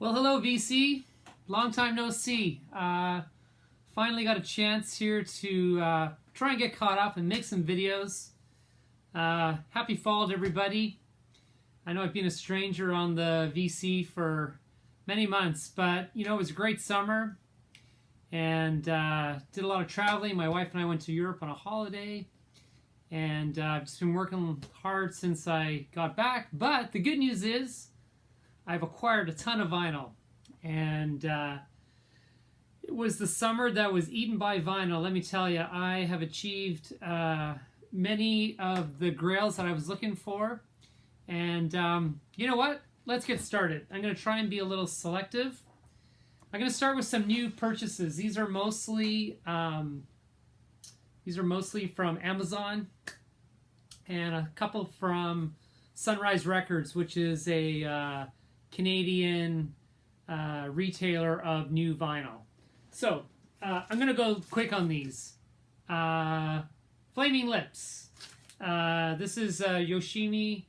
Well, hello, VC. Long time no see. Finally got a chance here to try and get caught up and make some videos. Happy fall to everybody. I know I've been a stranger on the VC for many months, but you know, it was a great summer and did a lot of traveling. My wife and I went to Europe on a holiday, and I've just been working hard since I got back. But the good news is I've acquired a ton of vinyl, and it was the summer that was eaten by vinyl. Let me tell you, I have achieved many of the grails that I was looking for, and you know what? Let's get started. I'm going to try and be a little selective. I'm going to start with some new purchases. These are mostly from Amazon, and a couple from Sunrise Records, which is a Canadian retailer of new vinyl. So I'm going to go quick on these. Flaming Lips. This is Yoshimi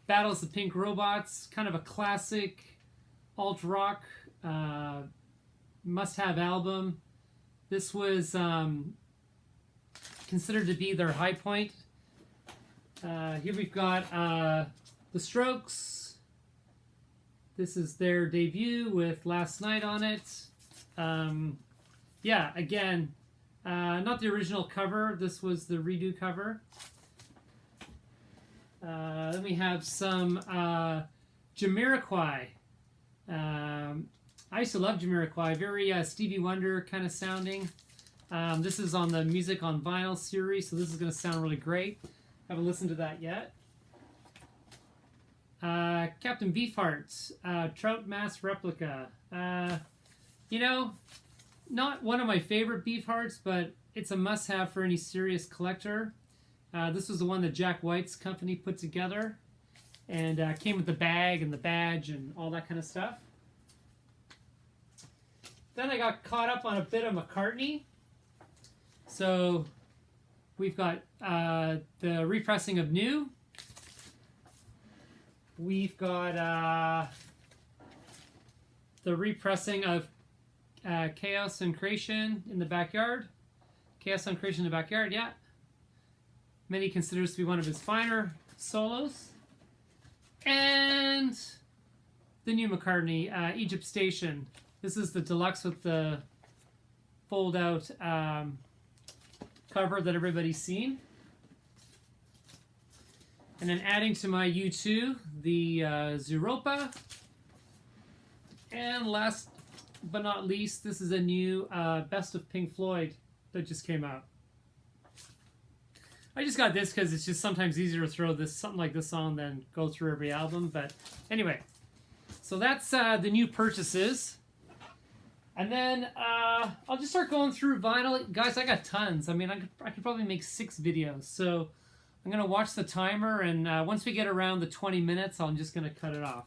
Battles the Pink Robots, kind of a classic alt-rock must-have album. This was considered to be their high point. Here we've got The Strokes. This is their debut with Last Night on it. Yeah, again, not the original cover. This was the redo cover. Then we have some Jamiroquai. I used to love Jamiroquai. Very Stevie Wonder kind of sounding. This is on the Music on Vinyl series, so this is going to sound really great. Haven't listened to that yet. Captain Beefheart, Trout Mass Replica. You know, not one of my favorite Beefhearts, but it's a must-have for any serious collector. This was the one that Jack White's company put together, and came with the bag and the badge and all that kind of stuff. Then I got caught up on a bit of McCartney. So we've got the repressing of New. We've got the repressing of Chaos and Creation in the Backyard. Chaos and Creation in the Backyard, yeah. Many consider this to be one of his finer solos. And the new McCartney, Egypt Station. This is the deluxe with the fold-out cover that everybody's seen. And then adding to my U2, the Zooropa. And last but not least, this is a new Best of Pink Floyd that just came out. I just got this because it's just sometimes easier to throw something like this on than go through every album. But anyway, so that's the new purchases. And then I'll just start going through vinyl. Guys, I got tons. I mean, I could probably make 6 videos. So I'm going to watch the timer, and once we get around the 20 minutes, I'm just going to cut it off.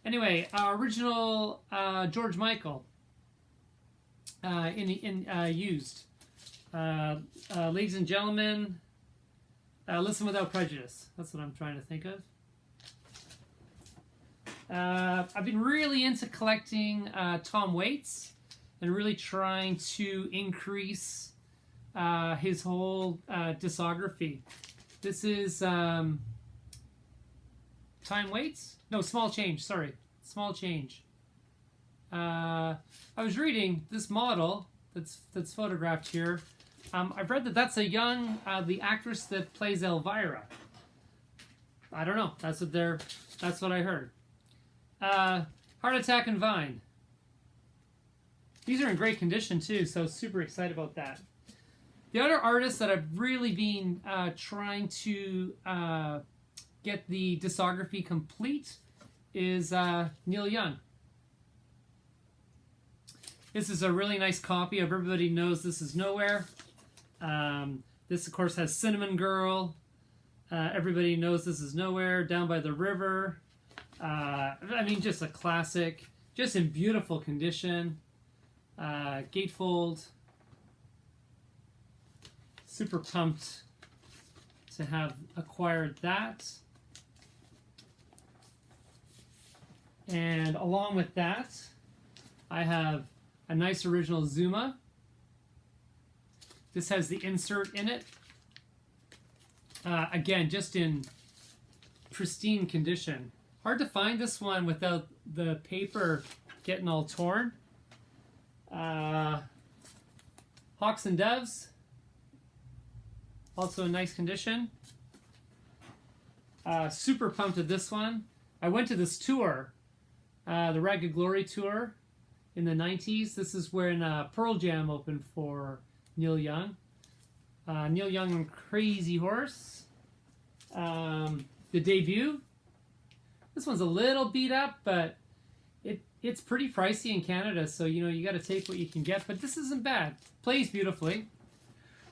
Anyway, original George Michael used. Ladies and gentlemen, Listen Without Prejudice. That's what I'm trying to think of. I've been really into collecting Tom Waits and really trying to increase his whole discography. This is Time Waits? No, Small Change, sorry. Small Change. I was reading this model that's photographed here. I've read that that's a young, the actress that plays Elvira. I don't know. That's what I heard. Heart Attack and Vine. These are in great condition too, so super excited about that. The other artist that I've really been trying to get the discography complete is Neil Young. This is a really nice copy of Everybody Knows This Is Nowhere. This, of course, has Cinnamon Girl. Everybody Knows This Is Nowhere. Down by the River. I mean, just a classic. Just in beautiful condition. Gatefold. Super pumped to have acquired that. And along with that, I have a nice original Zuma. This has the insert in it. Again, just in pristine condition. Hard to find this one without the paper getting all torn. Hawks and Doves, also in nice condition. Super pumped at this one. I went to this tour, the Ragged Glory tour in the 90s. This is when Pearl Jam opened for Neil Young. Neil Young and Crazy Horse. The debut. This one's a little beat up, but it's pretty pricey in Canada, so you got to take what you can get. But this isn't bad. Plays beautifully.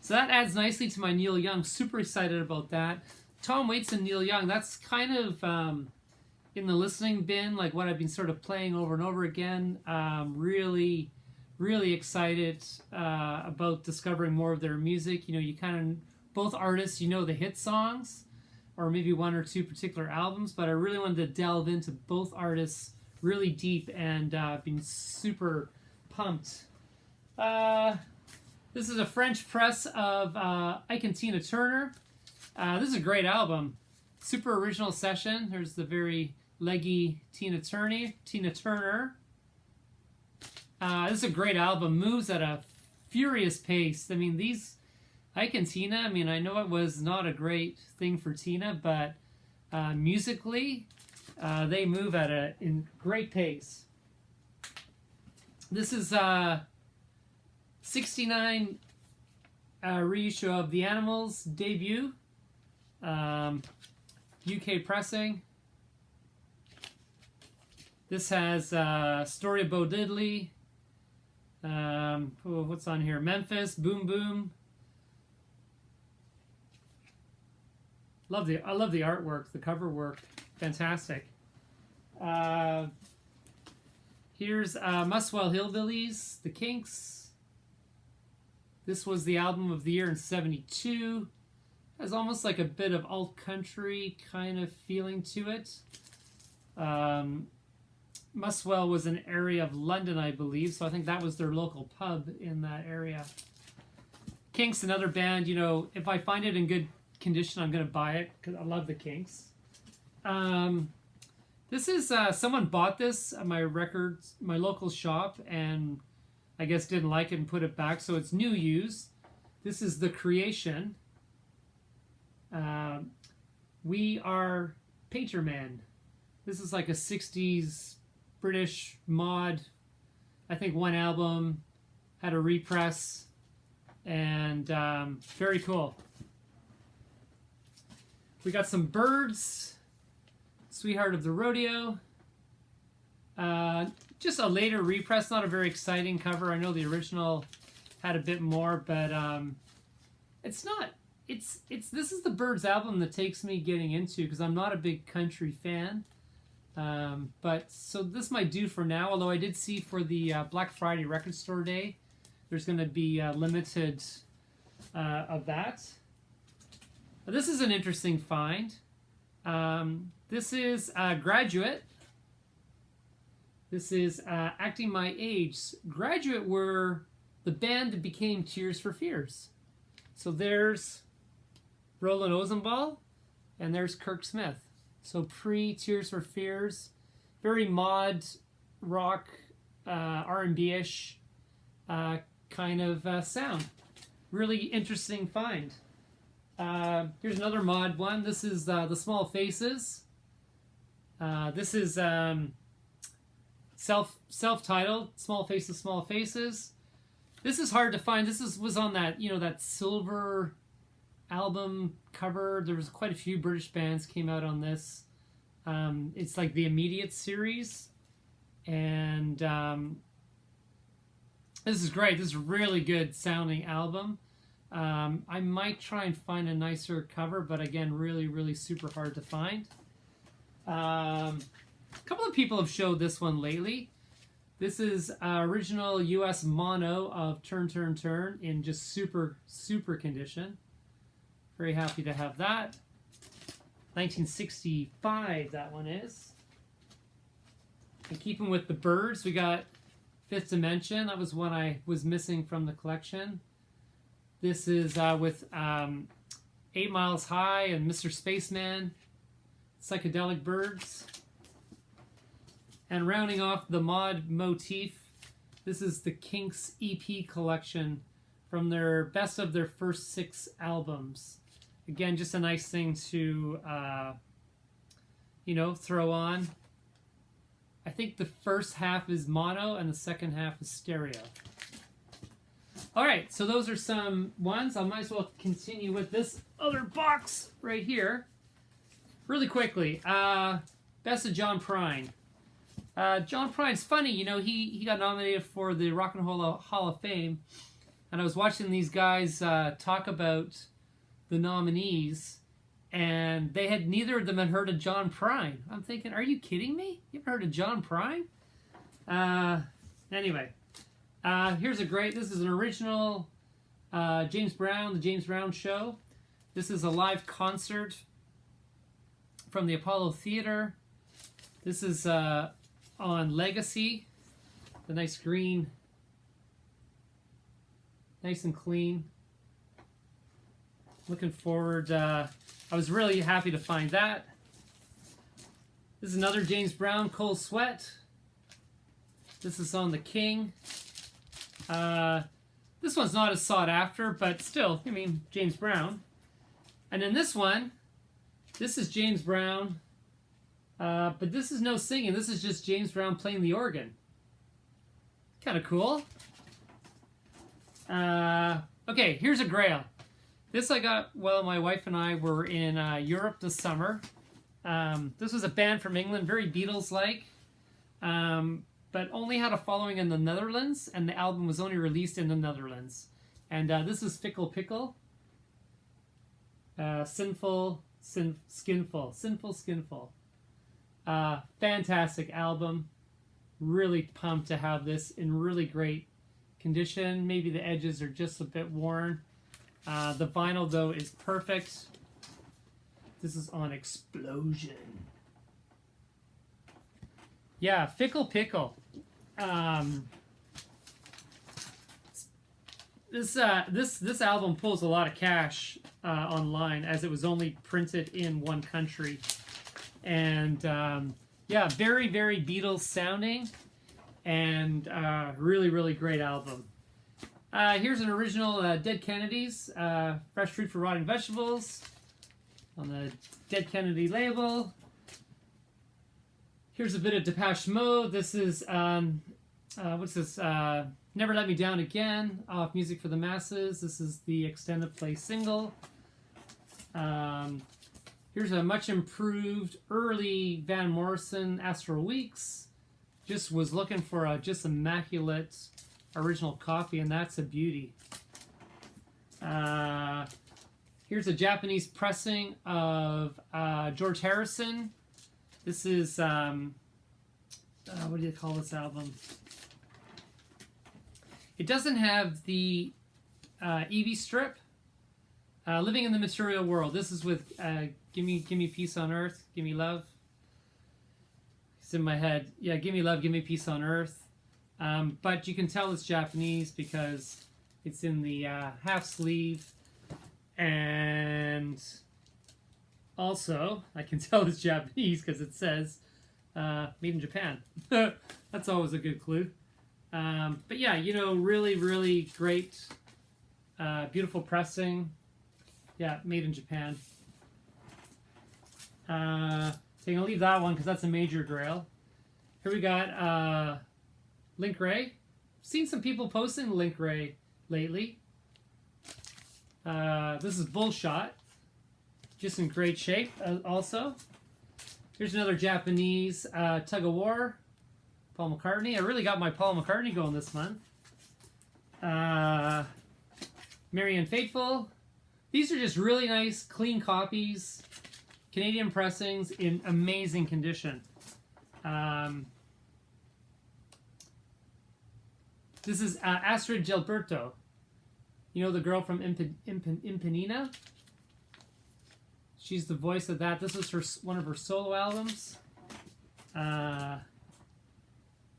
So that adds nicely to my Neil Young. Super excited about that. Tom Waits and Neil Young. That's kind of in the listening bin, like what I've been sort of playing over and over again. Really, really excited about discovering more of their music. You kind of, both artists, the hit songs, or maybe one or two particular albums, but I really wanted to delve into both artists really deep and been super pumped. This is a French press of Ike and Tina Turner. This is a great album. Super original session. There's the very leggy Tina Turner. This is a great album. Moves at a furious pace. I mean, these Ike and Tina, I know it was not a great thing for Tina, but musically, they move at a great pace. This is 69 reissue of The Animals debut, UK pressing. This has Story of Bo Diddley. What's on here? Memphis, Boom Boom. I love the artwork, the cover work, fantastic. Here's Muswell Hillbillies, The Kinks. This was the album of the year in '72. Has almost like a bit of alt country kind of feeling to it. Muswell was an area of London, I believe, so I think that was their local pub in that area. Kinks, another band, if I find it in good condition, I'm going to buy it because I love the Kinks. This is someone bought this at my local shop, and I guess didn't like it and put it back, so it's new use. This is The Creation. We Are Painter Man. This is like a 60s British mod. I think one album had a repress, and very cool. We got some Birds, Sweetheart of the Rodeo. Just a later repress, not a very exciting cover. I know the original had a bit more, but it's not. This is the Birds album that takes me getting into, because I'm not a big country fan. But so this might do for now, although I did see for the Black Friday Record Store Day, there's going to be limited of that. This is an interesting find. This is Graduate. This is Acting My Age. Graduate were the band that became Tears for Fears. So there's Roland Ozenball, and there's Kirk Smith. So pre-Tears for Fears, very mod rock, R&B-ish kind of sound. Really interesting find. Here's another mod one. This is The Small Faces. This is self-titled, Small Faces, Small Faces. This is hard to find. This was on that, that silver album cover. There was quite a few British bands came out on this. It's like the Immediate series. And this is great. This is a really good sounding album. I might try and find a nicer cover, but again, really, really super hard to find. A couple of people have showed this one lately. This is original US mono of Turn, Turn, Turn in just super, super condition. Very happy to have that. 1965, that one is. And keeping with the birds, we got Fifth Dimension. That was one I was missing from the collection. This is with 8 Miles High and Mr. Spaceman, psychedelic birds. And rounding off the mod motif, this is the Kinks EP collection from their best of their first 6 albums. Again, just a nice thing to, you know, throw on. I think the first half is mono and the second half is stereo. All right, so those are some ones. I might as well continue with this other box right here. Really quickly, best of John Prine. John Prine's funny, you know, he got nominated for the Rock and Roll Hall of Fame, and I was watching these guys talk about the nominees, and they had neither of them had heard of John Prine. I'm thinking, are you kidding me? You ever heard of John Prine? Anyway, here's a great, this is an original James Brown, the James Brown Show. This is a live concert from the Apollo Theater. This is on Legacy, the nice green, nice and clean. Looking forward, I was really happy to find that. This is another James Brown, Cold Sweat. This is on the King. This one's not as sought after, but still, I mean, James Brown. And then this one, this is James Brown, but this is no singing. This is just James Brown playing the organ. Kind of cool. Okay, here's a Grail. This I got while my wife and I were in Europe this summer. This was a band from England, very Beatles-like, but only had a following in the Netherlands, and the album was only released in the Netherlands. And this is Fickle Pickle. Sinful Skinful. Fantastic album. Really pumped to have this in really great condition. Maybe the edges are just a bit worn. The vinyl, though, is perfect. This is on Explosion. Yeah, Fickle Pickle. This album pulls a lot of cash online, as it was only printed in one country. And yeah, very, very Beatles sounding, and really, really great album. Here's an original Dead Kennedys, Fresh Fruit for Rotting Vegetables, on the Dead Kennedy label. Here's a bit of Depeche Mode. This is, what's this? Never Let Me Down Again, off Music for the Masses. This is the extended play single. Here's a much improved early Van Morrison, Astral Weeks. Just was looking for a just immaculate original copy, and that's a beauty. Here's a Japanese pressing of George Harrison. This is, what do you call this album? It doesn't have the Evie strip. Living in the Material World. This is with Give Me Peace on Earth, Give Me Love. It's in my head. Yeah, Give Me Love, Give Me Peace on Earth. But you can tell it's Japanese because it's in the half sleeve. And also, I can tell it's Japanese because it says made in Japan. That's always a good clue. But yeah, you know, really, really great, beautiful pressing. Yeah, made in Japan. So I'm going to leave that one because that's a major Grail. Here we got Link Ray. Seen some people posting Link Ray lately. This is Bullshot. Just in great shape also. Here's another Japanese Tug of War. Paul McCartney. I really got my Paul McCartney going this month. Marianne Faithfull. These are just really nice, clean copies. Canadian pressings in amazing condition. This is Astrid Gilberto. You know the girl from Impenina? She's the voice of that. This was one of her solo albums.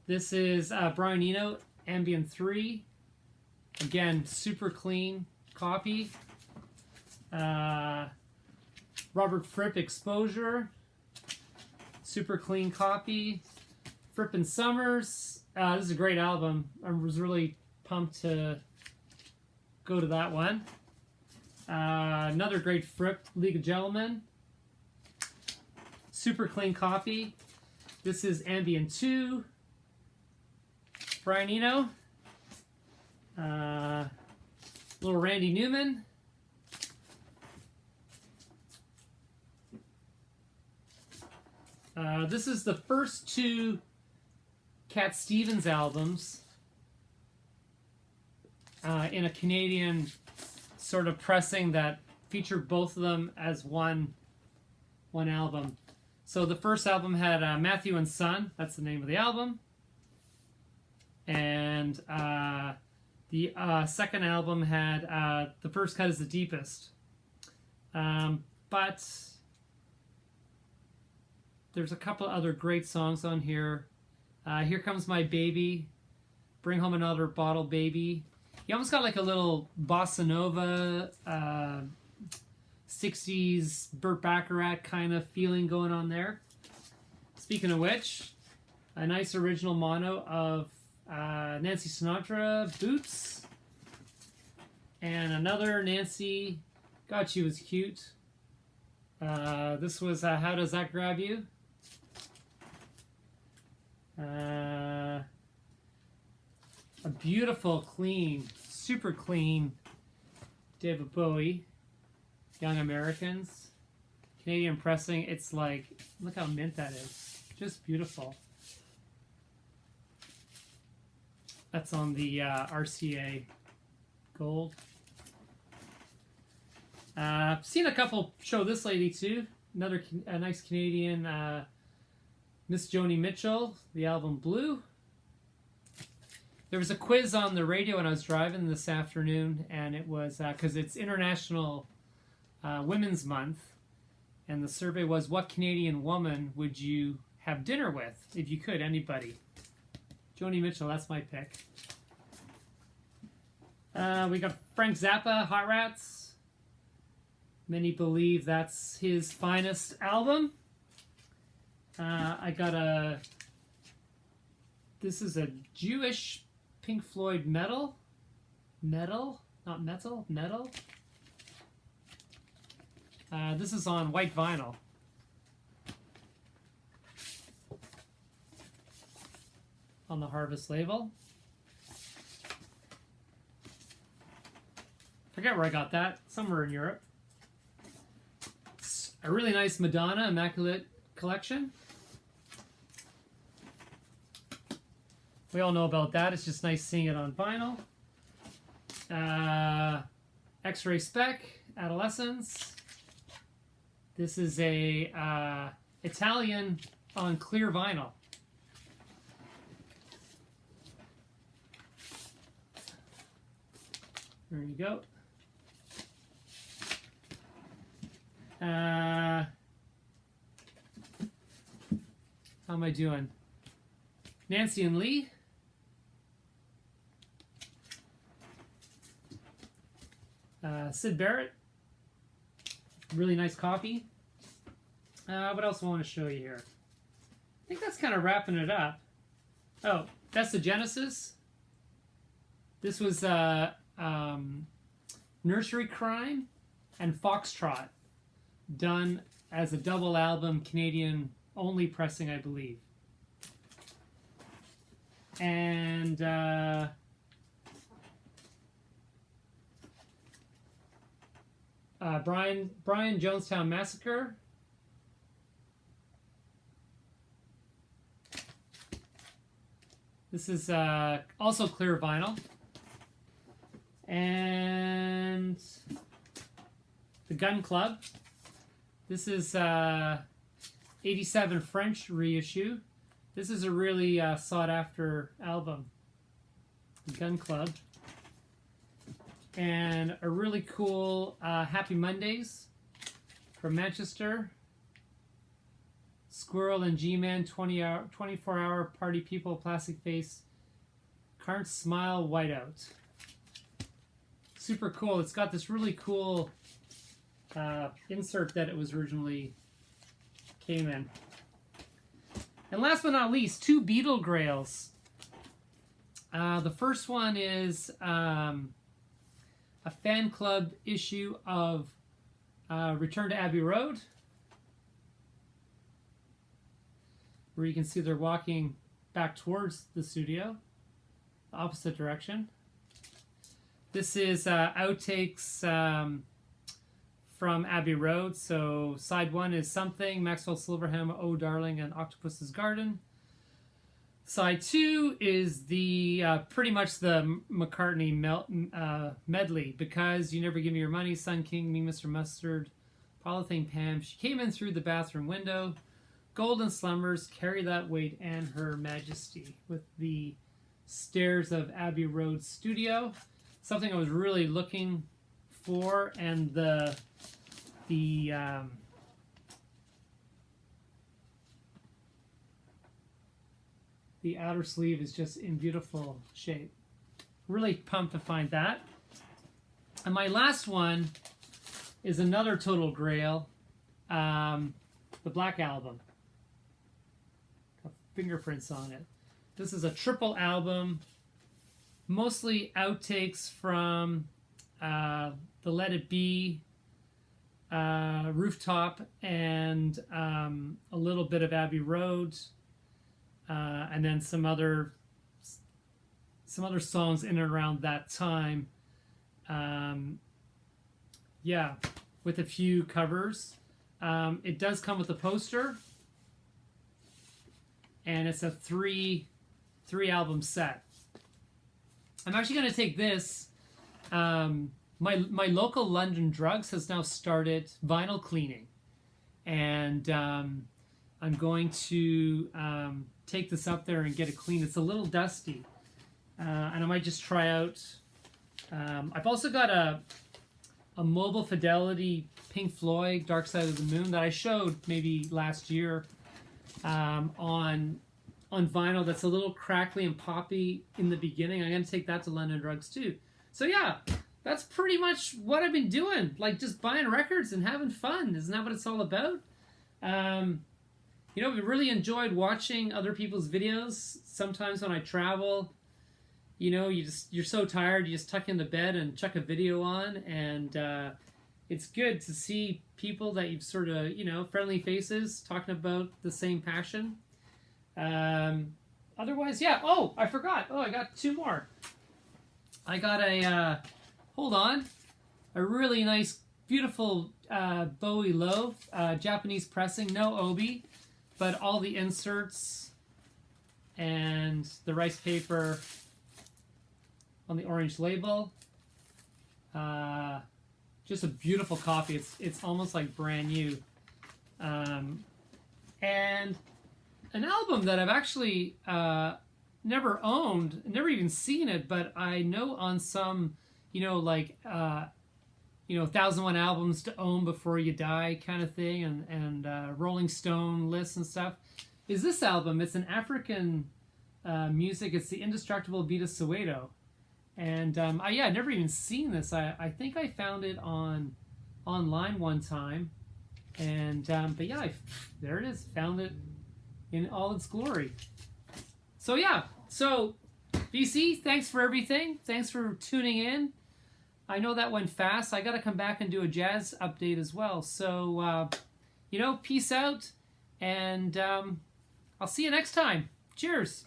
This is Brian Eno, Ambient 3. Again, super clean copy. Robert Fripp, Exposure. Super clean copy. Fripp and Summers. This is a great album. I was really pumped to go to that one. Another great Fripp, League of Gentlemen. Super clean copy. This is Ambient 2. Brian Eno. Little Randy Newman. This is the first two Cat Stevens albums in a Canadian sort of pressing that featured both of them as one album. So the first album had Matthew and Son. That's the name of the album. And the second album had The First Cut is the Deepest. But there's a couple other great songs on here. Here Comes My Baby. Bring Home Another Bottle, Baby. You almost got like a little bossa nova, 60s Burt Bacharach kind of feeling going on there. Speaking of which, a nice original mono of Nancy Sinatra, Boots. And another Nancy, God, she was cute. This was How Does That Grab You? A beautiful, clean, super clean David Bowie, Young Americans, Canadian pressing. It's like, look how mint that is. Just beautiful. That's on the RCA Gold. I've seen a couple show this lady too. Another nice Canadian, Miss Joni Mitchell, the album Blue. There was a quiz on the radio when I was driving this afternoon, and it was because it's International Women's Month, and the survey was, what Canadian woman would you have dinner with if you could? Anybody? Joni Mitchell, that's my pick. We got Frank Zappa, Hot Rats. Many believe that's his finest album. I got this is a Jewish Pink Floyd metal. Metal? Not metal, metal. This is on white vinyl. On the Harvest label. Forget where I got that. Somewhere in Europe. It's a really nice Madonna Immaculate Collection. We all know about that. It's just nice seeing it on vinyl. X-Ray Spec, Adolescence. This is a Italian on clear vinyl. There you go. How am I doing? Nancy and Lee. Sid Barrett. Really nice copy. What else do I want to show you here? I think that's kind of wrapping it up. Oh, that's the Genesis. This was Nursery Crime and Foxtrot, done as a double album, Canadian only pressing, I believe. And Brian Jonestown Massacre. This is also clear vinyl. And the Gun Club. This is 87 French reissue. This is a really sought after album. The Gun Club. And a really cool Happy Mondays from Manchester. Squirrel and G-Man, 24-hour party people, plastic face, can't smile, whiteout. Super cool. It's got this really cool insert that it was originally came in. And last but not least, 2 Beetle Grails. The first one is a fan club issue of Return to Abbey Road, where you can see they're walking back towards the studio, the opposite direction. This is outtakes from Abbey Road. So side 1 is Something, Maxwell Silverham, Oh Darling, and Octopus's Garden. Side 2 is the pretty much the McCartney medley, Because You Never Give Me Your Money, Sun King, Me Mr. Mustard, Polythene Pam, She Came In Through the Bathroom Window, Golden Slumbers, Carry That Weight, and Her Majesty, with the stairs of Abbey Road Studio. Something I was really looking for, and the outer sleeve is just in beautiful shape. Really pumped to find that. And my last one is another Total Grail, the Black Album. Got fingerprints on it. This is a triple album, mostly outtakes from the Let It Be, Rooftop, and a little bit of Abbey Road, and then some other songs in and around that time. Yeah, with a few covers. It does come with a poster, and it's a three album set. I'm actually going to take this. My local London Drugs has now started vinyl cleaning, and I'm going to take this up there and get it cleaned. It's a little dusty, and I might just try out. I've also got a Mobile Fidelity Pink Floyd Dark Side of the Moon that I showed maybe last year on vinyl. That's a little crackly and poppy in the beginning. I'm going to take that to London Drugs too. So yeah, that's pretty much what I've been doing. Like, just buying records and having fun. Isn't that what it's all about? You know, we really enjoyed watching other people's videos. Sometimes when I travel, you know, you're so tired, you just tuck into bed and chuck a video on, and it's good to see people that you've sort of, you know, friendly faces talking about the same passion. Otherwise, yeah. Oh, I forgot. Oh, I got 2 more. I got a, hold on, a really nice, beautiful Bowie loaf, Japanese pressing, no obi, but all the inserts and the rice paper on the orange label. Just a beautiful copy. It's almost like brand new. And an album that I've actually never owned, never even seen it, but I know on some, you know, like, you know, 1,001 albums to own before you die kind of thing, and Rolling Stone lists and stuff, is this album. It's an African music. It's the Indestructible Beat of Soweto. And yeah, I'd never even seen this. I think I found it online one time. And but yeah, there it is. Found it in all its glory. So yeah, so VC, thanks for everything. Thanks for tuning in. I know that went fast. I got to come back and do a jazz update as well. So, you know, peace out, and I'll see you next time. Cheers.